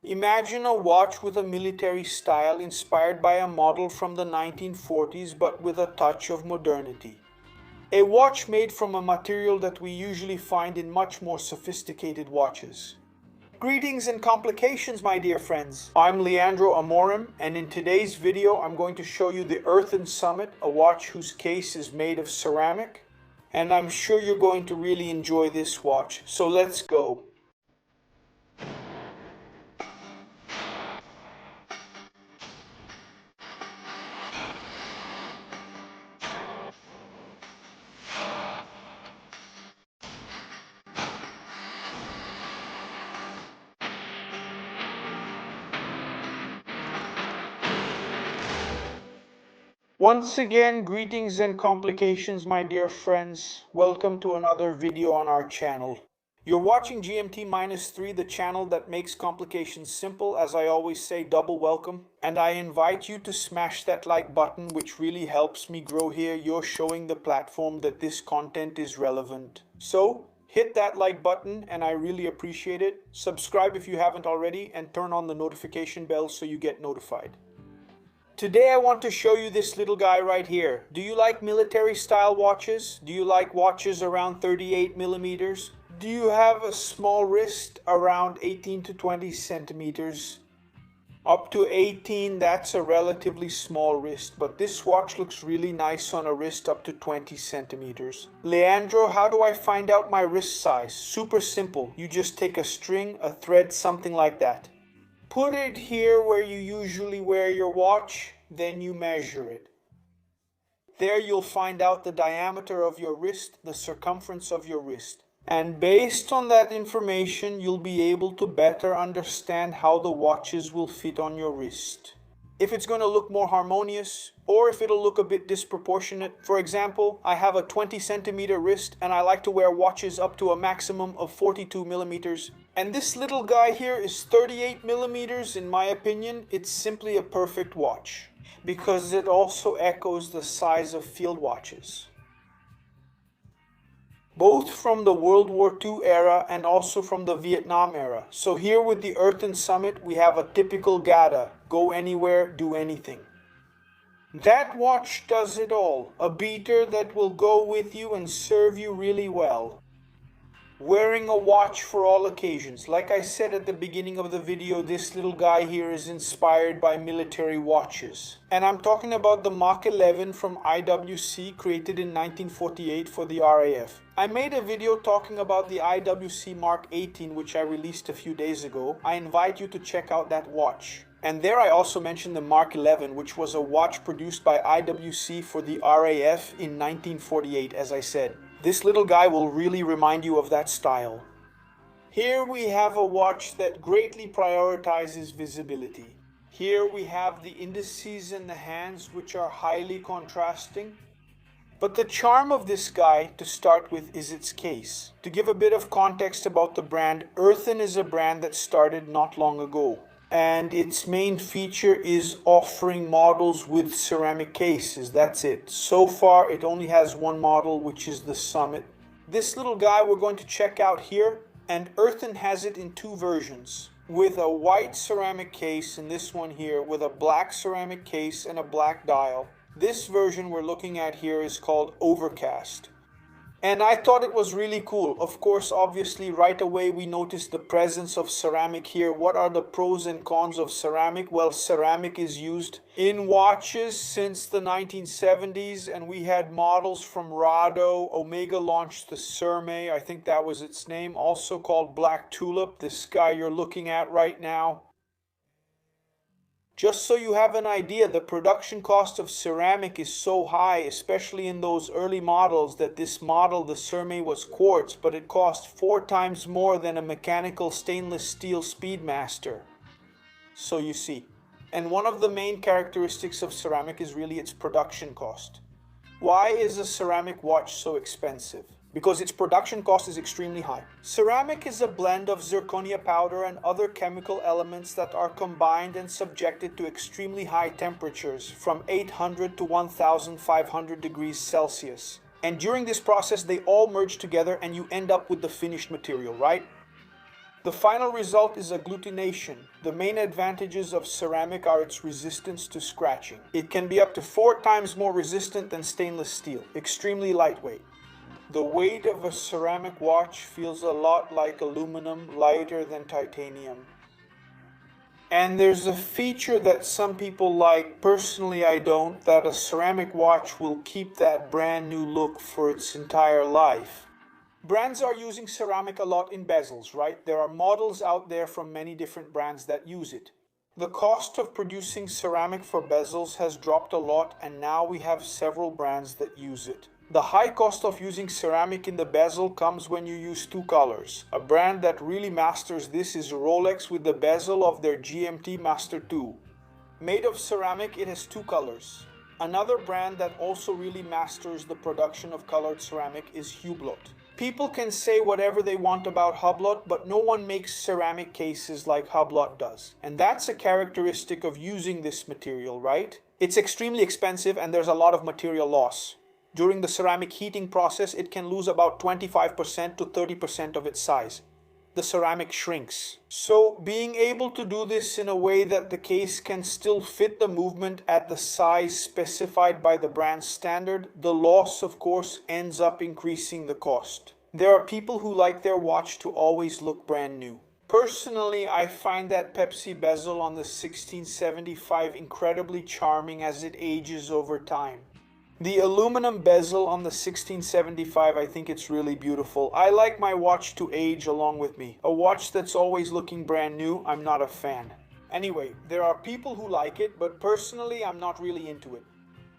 Imagine a watch with a military style inspired by a model from the 1940s but with a touch of modernity. A watch made from a material that we usually find in much more sophisticated watches. Greetings and complications, my dear friends. I'm Leandro Amorim, and in today's video I'm going to show you the Earthen Summit, a watch whose case is made of ceramic. And I'm sure you're going to really enjoy this watch, so let's go. Once again, greetings and complications, my dear friends. Welcome to another video on our channel. You're watching GMT-3, the channel that makes complications simple. As I always say, double welcome. And I invite you to smash that like button, which really helps me grow here. You're showing the platform that this content is relevant. So, hit that like button and I really appreciate it. Subscribe if you haven't already and turn on the notification bell so you get notified. Today I want to show you this little guy right here. Do you like military style watches? Do you like watches around 38 millimeters? Do you have a small wrist around 18 to 20 centimeters? Up to 18, that's a relatively small wrist, but this watch looks really nice on a wrist up to 20 centimeters. Leandro, how do I find out my wrist size? Super simple. You just take a string, a thread, something like that. Put it here where you usually wear your watch, then you measure it. There you'll find out the diameter of your wrist, the circumference of your wrist. And based on that information, you'll be able to better understand how the watches will fit on your wrist. If it's going to look more harmonious, or if it'll look a bit disproportionate. For example, I have a 20 centimeter wrist and I like to wear watches up to a maximum of 42 millimeters. And this little guy here is 38 millimeters. In my opinion, it's simply a perfect watch because it also echoes the size of field watches, both from the World War II era and also from the Vietnam era. So here with the Earthen Summit, we have a typical GATA, go anywhere, do anything. That watch does it all, a beater that will go with you and serve you really well. Wearing a watch for all occasions. Like I said at the beginning of the video, this little guy here is inspired by military watches. And I'm talking about the Mach 11 from IWC, created in 1948 for the RAF. I made a video talking about the IWC Mark 18, which I released a few days ago. I invite you to check out that watch. And there I also mentioned the Mark 11, which was a watch produced by IWC for the RAF in 1948, as I said. This little guy will really remind you of that style. Here we have a watch that greatly prioritizes visibility. Here we have the indices and the hands, which are highly contrasting. But the charm of this guy, to start with, is its case. To give a bit of context about the brand, Earthen is a brand that started not long ago. And its main feature is offering models with ceramic cases. That's it. So far, it only has one model, which is the Summit. This little guy we're going to check out here, and Earthen has it in two versions, with a white ceramic case, and this one here with a black ceramic case and a black dial. This version we're looking at here is called Overcast. And I thought it was really cool. Of course, obviously, right away we noticed the presence of ceramic here. What are the pros and cons of ceramic? Well, ceramic is used in watches since the 1970s, and we had models from Rado. Omega launched the Surme, I think that was its name, also called Black Tulip, this guy you're looking at right now. Just so you have an idea, the production cost of ceramic is so high, especially in those early models, that this model, the Surme, was quartz, but it cost 4 times more than a mechanical stainless steel Speedmaster. So you see. And one of the main characteristics of ceramic is really its production cost. Why is a ceramic watch so expensive? Because its production cost is extremely high. Ceramic is a blend of zirconia powder and other chemical elements that are combined and subjected to extremely high temperatures, from 800 to 1500 degrees Celsius. And during this process, they all merge together and you end up with the finished material, right? The final result is agglutination. The main advantages of ceramic are its resistance to scratching. It can be up to 4 times more resistant than stainless steel, extremely lightweight. The weight of a ceramic watch feels a lot like aluminum, lighter than titanium. And there's a feature that some people like, personally I don't, that a ceramic watch will keep that brand new look for its entire life. Brands are using ceramic a lot in bezels, right? There are models out there from many different brands that use it. The cost of producing ceramic for bezels has dropped a lot, and now we have several brands that use it. The high cost of using ceramic in the bezel comes when you use 2 colors. A brand that really masters this is Rolex with the bezel of their GMT Master 2. Made of ceramic, it has 2 colors. Another brand that also really masters the production of colored ceramic is Hublot. People can say whatever they want about Hublot, but no one makes ceramic cases like Hublot does. And that's a characteristic of using this material, right? It's extremely expensive and there's a lot of material loss. During the ceramic heating process, it can lose about 25% to 30% of its size. The ceramic shrinks. So being able to do this in a way that the case can still fit the movement at the size specified by the brand standard, the loss of course ends up increasing the cost. There are people who like their watch to always look brand new. Personally, I find that Pepsi bezel on the 1675 incredibly charming as it ages over time. The aluminum bezel on the 1675, I think it's really beautiful. I like my watch to age along with me. A watch that's always looking brand new, I'm not a fan. Anyway, there are people who like it, but personally I'm not really into it.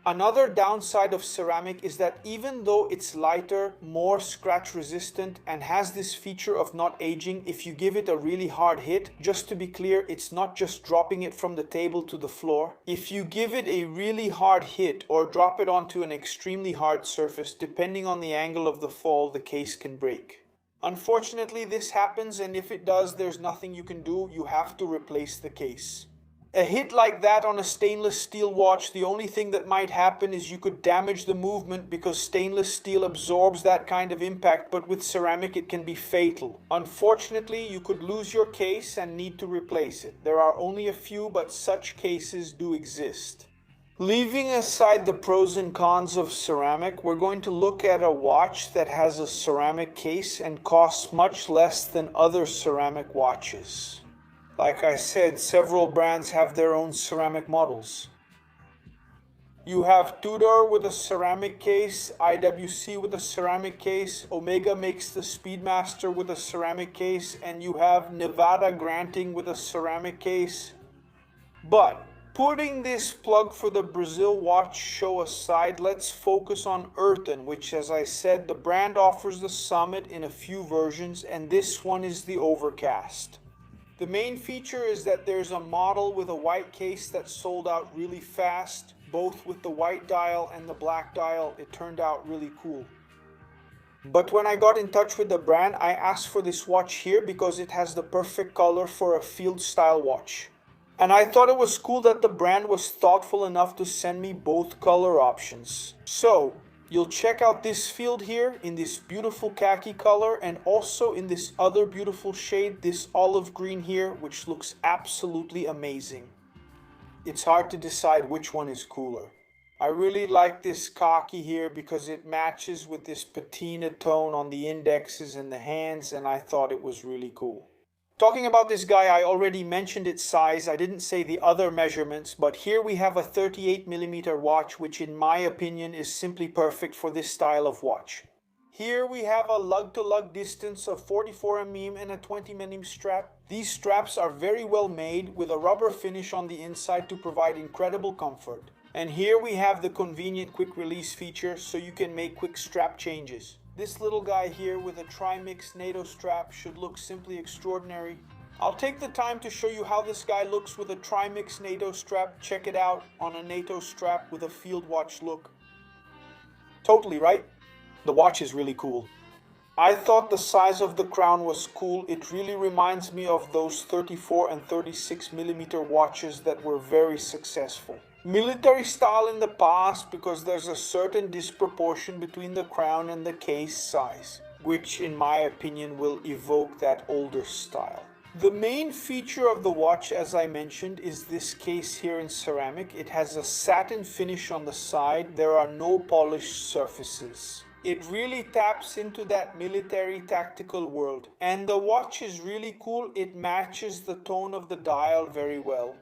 Another downside of ceramic is that even though it's lighter, more scratch resistant, and has this feature of not aging if you give it a really hard hit, just to be clear, it's not just dropping it from the table to the floor. If you give it a really hard hit or drop it onto an extremely hard surface, depending on the angle of the fall, the case can break. Unfortunately, this happens, and if it does, there's nothing you can do. You have to replace the case. A hit like that on a stainless steel watch, the only thing that might happen is you could damage the movement because stainless steel absorbs that kind of impact, but with ceramic it can be fatal. Unfortunately, you could lose your case and need to replace it. There are only a few, but such cases do exist. Leaving aside the pros and cons of ceramic, we're going to look at a watch that has a ceramic case and costs much less than other ceramic watches. Like I said, several brands have their own ceramic models. You have Tudor with a ceramic case, IWC with a ceramic case, Omega makes the Speedmaster with a ceramic case, and you have Nevada Granting with a ceramic case. But putting this plug for the Brazil watch show aside, let's focus on Earthen, which, as I said, the brand offers the Summit in a few versions, and this one is the Overcast. The main feature is that there's a model with a white case that sold out really fast, both with the white dial and the black dial. It turned out really cool. But when I got in touch with the brand, I asked for this watch here because it has the perfect color for a field style watch. And I thought it was cool that the brand was thoughtful enough to send me both color options. So you'll check out this field here in this beautiful khaki color, and also in this other beautiful shade, this olive green here, which looks absolutely amazing. It's hard to decide which one is cooler. I really like this khaki here because it matches with this patina tone on the indexes and the hands, and I thought it was really cool. Talking about this guy, I already mentioned its size. I didn't say the other measurements, but here we have a 38mm watch, which in my opinion is simply perfect for this style of watch. Here we have a lug-to-lug distance of 44mm and a 20mm strap. These straps are very well made with a rubber finish on the inside to provide incredible comfort. And here we have the convenient quick release feature so you can make quick strap changes. This little guy here with a Trimix NATO strap should look simply extraordinary. I'll take the time to show you how this guy looks with a Trimix NATO strap. Check it out on a NATO strap with a field watch look. Totally, right? The watch is really cool. I thought the size of the crown was cool. It really reminds me of those 34 and 36mm watches that were very successful. Military style in the past because there's a certain disproportion between the crown and the case size. which in my opinion will evoke that older style. The main feature of the watch, as I mentioned, is this case here in ceramic. It has a satin finish on the side. There are no polished surfaces. It really taps into that military tactical world. And the watch is really cool. It matches the tone of the dial very well.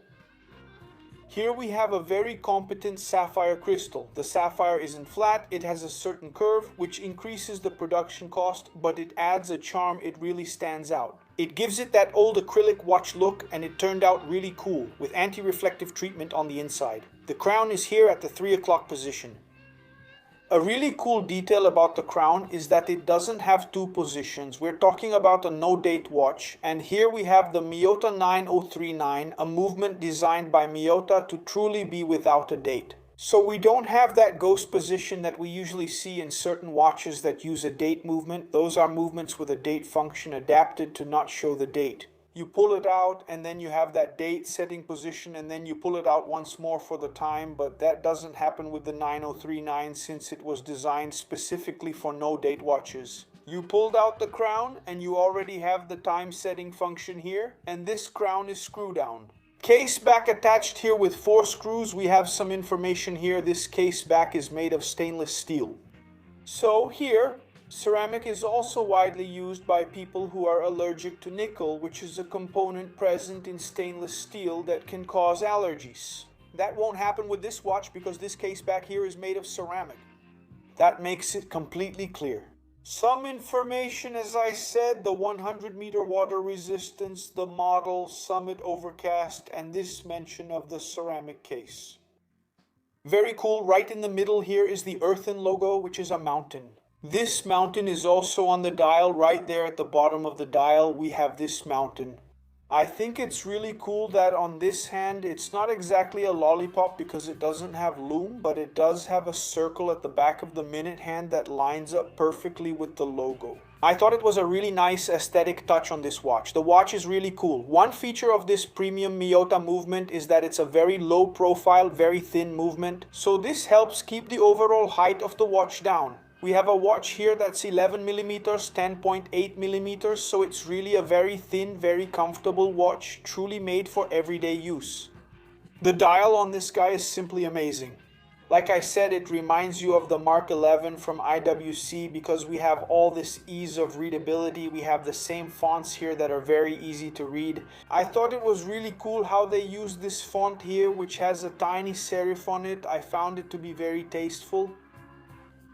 Here we have a very competent sapphire crystal. The sapphire isn't flat, it has a certain curve which increases the production cost, but it adds a charm. It really stands out. It gives it that old acrylic watch look, and it turned out really cool with anti-reflective treatment on the inside. The crown is here at the 3 o'clock position. A really cool detail about the crown is that it doesn't have two positions. We're talking about a no-date watch, and here we have the Miyota 9039, a movement designed by Miyota to truly be without a date. So we don't have that ghost position that we usually see in certain watches that use a date movement. Those are movements with a date function adapted to not show the date. You pull it out and then you have that date setting position, and then you pull it out once more for the time, but that doesn't happen with the 9039 since it was designed specifically for no date watches. You pulled out the crown and you already have the time setting function here, and this crown is screw down. Case back attached here with 4 screws. We have some information here. This case back is made of stainless steel. So here, ceramic is also widely used by people who are allergic to nickel, which is a component present in stainless steel that can cause allergies. That won't happen with this watch because this case back here is made of ceramic. That makes it completely clear. Some information, as I said, the 100-meter water resistance, the model, summit overcast, and this mention of the ceramic case. Very cool. Right in the middle here is the Earthen logo, which is a mountain. This mountain is also on the dial. Right there at the bottom of the dial, we have this mountain. I think it's really cool that on this hand, it's not exactly a lollipop because it doesn't have lume, but it does have a circle at the back of the minute hand that lines up perfectly with the logo. I thought it was a really nice aesthetic touch on this watch. The watch is really cool. One feature of this premium Miyota movement is that it's a very low profile, very thin movement. So this helps keep the overall height of the watch down. We have a watch here that's 11 millimeters, 10.8 millimeters, so it's really a very thin, very comfortable watch, truly made for everyday use. The dial on this guy is simply amazing. Like I said, it reminds you of the Mark 11 from IWC because we have all this ease of readability. We have the same fonts here that are very easy to read. I thought it was really cool how they used this font here, which has a tiny serif on it. I found it to be very tasteful.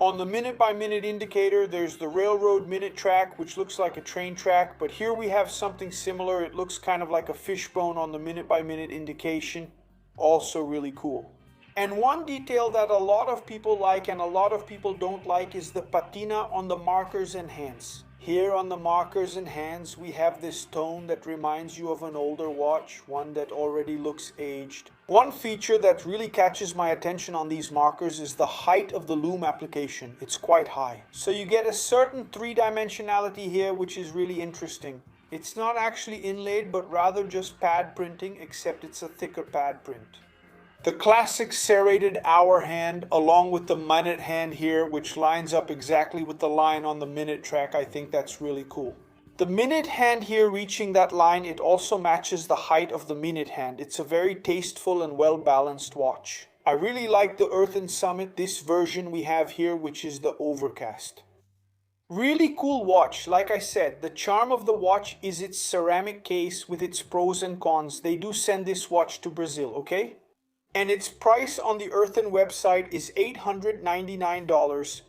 On the minute-by-minute indicator, there's the railroad minute track, which looks like a train track, but here we have something similar. It looks kind of like a fishbone on the minute-by-minute indication. Also really cool. And one detail that a lot of people like and a lot of people don't like is the patina on the markers and hands. Here on the markers and hands, we have this tone that reminds you of an older watch, one that already looks aged. One feature that really catches my attention on these markers is the height of the lume application. It's quite high. So you get a certain three-dimensionality here, which is really interesting. It's not actually inlaid, but rather just pad printing, except it's a thicker pad print. The classic serrated hour hand along with the minute hand here, which lines up exactly with the line on the minute track. I think that's really cool. The minute hand here reaching that line, it also matches the height of the minute hand. It's a very tasteful and well-balanced watch. I really like the Earthen Summit, this version we have here, which is the Overcast. Really cool watch. Like I said, the charm of the watch is its ceramic case with its pros and cons. They do send this watch to Brazil, okay? And its price on the Earthen website is $899.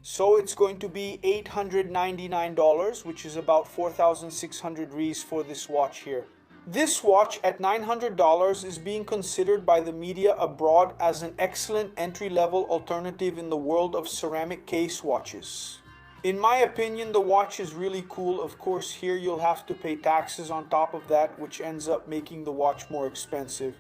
So it's going to be $899, which is about 4,600 Rs for this watch here. This watch at $900 is being considered by the media abroad as an excellent entry-level alternative in the world of ceramic case watches. In my opinion, the watch is really cool. Of course, here you'll have to pay taxes on top of that, which ends up making the watch more expensive.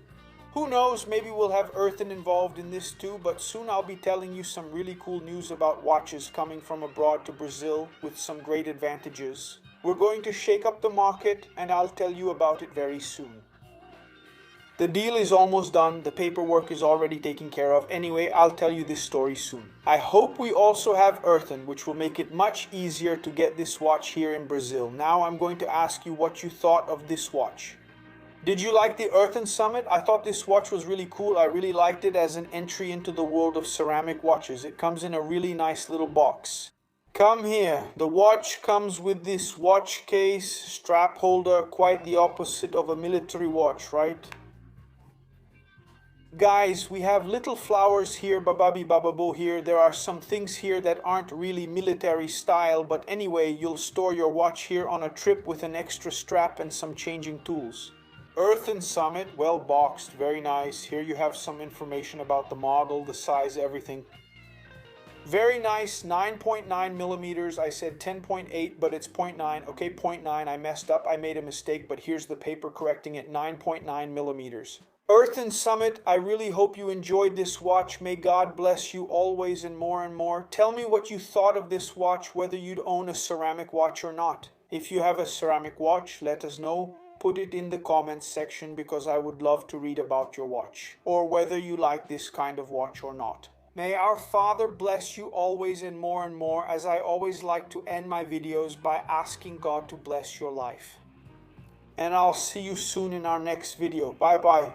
Who knows, maybe we'll have Earthen involved in this too, but soon I'll be telling you some really cool news about watches coming from abroad to Brazil with some great advantages. We're going to shake up the market and I'll tell you about it very soon. The deal is almost done, the paperwork is already taken care of. Anyway, I'll tell you this story soon. I hope we also have Earthen, which will make it much easier to get this watch here in Brazil. Now I'm going to ask you what you thought of this watch. Did you like the Earthen Summit? I thought this watch was really cool. I really liked it as an entry into the world of ceramic watches. It comes in a really nice little box. Come here. The watch comes with this watch case, strap holder, quite the opposite of a military watch, right? Guys, we have little flowers here, bababi bababo here. There are some things here that aren't really military style, but anyway, you'll store your watch here on a trip with an extra strap and some changing tools. Earthen Summit, well boxed, very nice. Here you have some information about the model, the size, everything. Very nice, 9.9 millimeters. I said 10.8, but it's 0.9. Okay, 0.9, I messed up, I made a mistake, but here's the paper correcting it, 9.9 millimeters. Earthen Summit, I really hope you enjoyed this watch. May God bless you always and more and more. Tell me what you thought of this watch, whether you'd own a ceramic watch or not. If you have a ceramic watch, let us know. Put it in the comments section because I would love to read about your watch, or whether you like this kind of watch or not. May our Father bless you always and more, as I always like to end my videos by asking God to bless your life. And I'll see you soon in our next video. Bye bye.